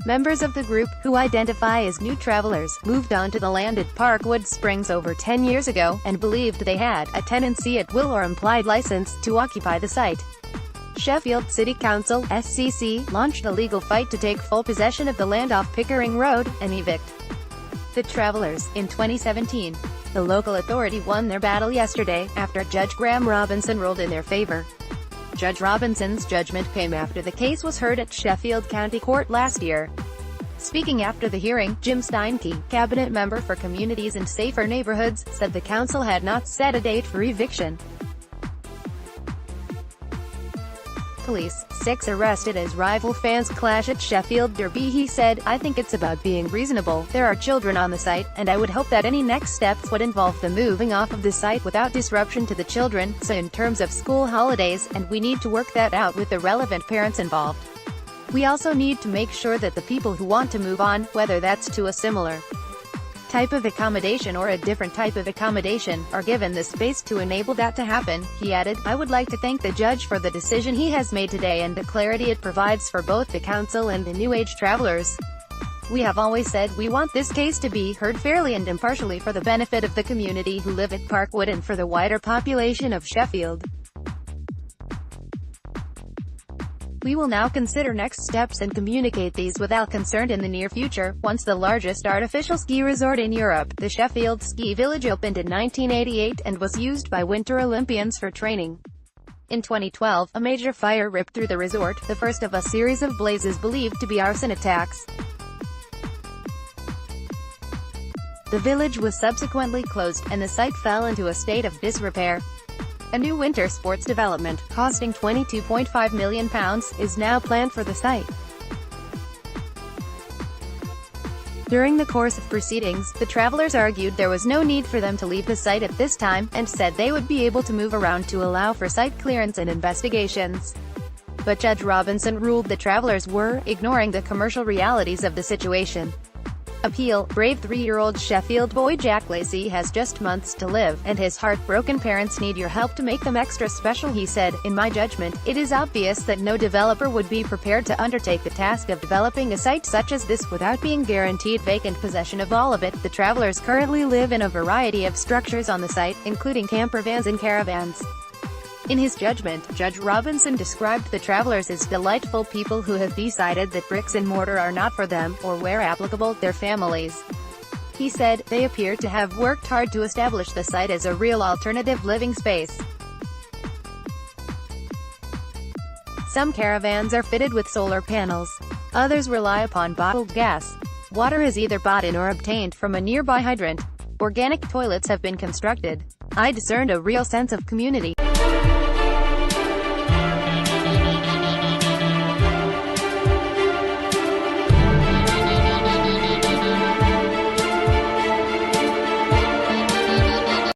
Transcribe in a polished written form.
Members of the group, who identify as new travelers, moved onto the land at Parkwood Springs over 10 years ago, and believed they had a tenancy at will or implied license to occupy the site. Sheffield City Council, SCC, launched a legal fight to take full possession of the land off Pickering Road, and evict the travelers, in 2017. The local authority won their battle yesterday, after Judge Graham Robinson ruled in their favor. Judge Robinson's judgment came after the case was heard at Sheffield County Court last year. Speaking after the hearing, Jim Steinke, cabinet member for Communities and Safer Neighborhoods, said the council had not set a date for eviction. Police, 6 arrested as rival fans clash at Sheffield Derby. He said, "I think it's about being reasonable. There are children on the site, and I would hope that any next steps would involve them moving off of the site without disruption to the children, so in terms of school holidays, and we need to work that out with the relevant parents involved. We also need to make sure that the people who want to move on, whether that's to a similar type of accommodation or a different type of accommodation, are given the space to enable that to happen." He added, "I would like to thank the judge for the decision he has made today and the clarity it provides for both the council and the new age travelers. We have always said we want this case to be heard fairly and impartially for the benefit of the community who live at Parkwood and for the wider population of Sheffield. We will now consider next steps and communicate these with all concerned in the near future." Once the largest artificial ski resort in Europe, the Sheffield Ski Village opened in 1988 and was used by Winter Olympians for training. In 2012, a major fire ripped through the resort, the first of a series of blazes believed to be arson attacks. The village was subsequently closed, and the site fell into a state of disrepair. A new winter sports development, costing £22.5 million, is now planned for the site. During the course of proceedings, the travelers argued there was no need for them to leave the site at this time, and said they would be able to move around to allow for site clearance and investigations. But Judge Robinson ruled the travelers were ignoring the commercial realities of the situation. Appeal. Brave 3-year-old Sheffield boy Jack Lacey has just months to live, and his heartbroken parents need your help to make them extra special. He said, "In my judgment, it is obvious that no developer would be prepared to undertake the task of developing a site such as this without being guaranteed vacant possession of all of it." The travelers currently live in a variety of structures on the site, including campervans and caravans. In his judgment, Judge Robinson described the travelers as delightful people who have decided that bricks and mortar are not for them, or where applicable, their families. He said, "They appear to have worked hard to establish the site as a real alternative living space. Some caravans are fitted with solar panels. Others rely upon bottled gas. Water is either bought in or obtained from a nearby hydrant. Organic toilets have been constructed. I discerned a real sense of community."